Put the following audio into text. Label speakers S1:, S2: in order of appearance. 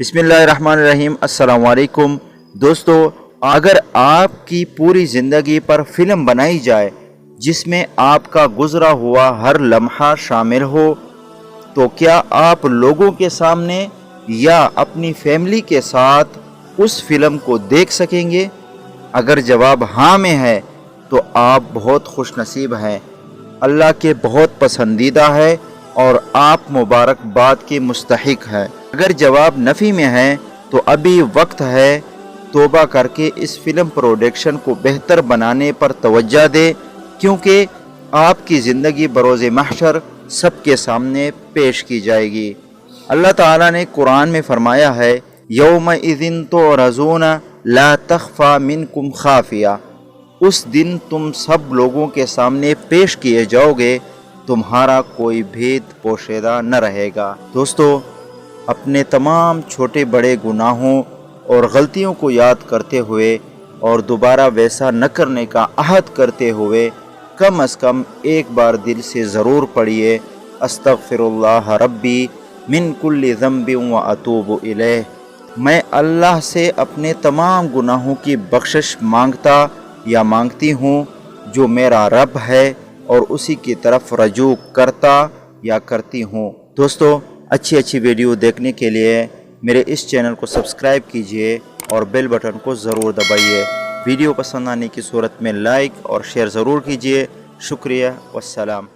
S1: बिस्मिल्लाहिर्रहमानिर्रहीम। अस्सलाम वालेकुम दोस्तों, अगर आपकी पूरी ज़िंदगी पर फिल्म बनाई जाए जिसमें आपका गुज़रा हुआ हर लम्हा शामिल हो, तो क्या आप लोगों के सामने या अपनी फैमिली के साथ उस फिल्म को देख सकेंगे? अगर जवाब हाँ में है तो आप बहुत खुशनसीब हैं, अल्लाह के बहुत पसंदीदा है और आप मुबारकबाद के मुस्तहिक हैं। अगर जवाब नफ़ी में है तो अभी वक्त है तौबा करके इस फिल्म प्रोडक्शन को बेहतर बनाने पर तवज्जो दें, क्योंकि आपकी ज़िंदगी बरोज़ महशर सबके सामने पेश की जाएगी। अल्लाह ताला ने कुरान में फरमाया है, यौमइज़िन तुअरज़ून ला तख़फ़ा मिनकुम खाफ़िया, उस दिन तुम सब लोगों के सामने पेश किए जाओगे, तुम्हारा कोई भेद पोशीदा न रहेगा। दोस्तों, अपने तमाम छोटे बड़े गुनाहों और गलतियों को याद करते हुए और दोबारा वैसा न करने का अहद करते हुए कम अज़ कम एक बार दिल से ज़रूर पढ़िए, अस्तग़फ़िरुल्लाह रब्बी मिन कुल्लि ज़ंबिन व अतूबु इलैह। मैं अल्लाह से अपने तमाम गुनाहों की बख्शिश मांगता या मांगती हूँ, जो मेरा रब है, और उसी की तरफ रजू करता या करती हूँ। दोस्तों, अच्छी वीडियो देखने के लिए मेरे इस चैनल को सब्सक्राइब कीजिए और बेल बटन को ज़रूर दबाइए। वीडियो पसंद आने की सूरत में लाइक और शेयर ज़रूर कीजिए। शुक्रिया, वस्सलाम।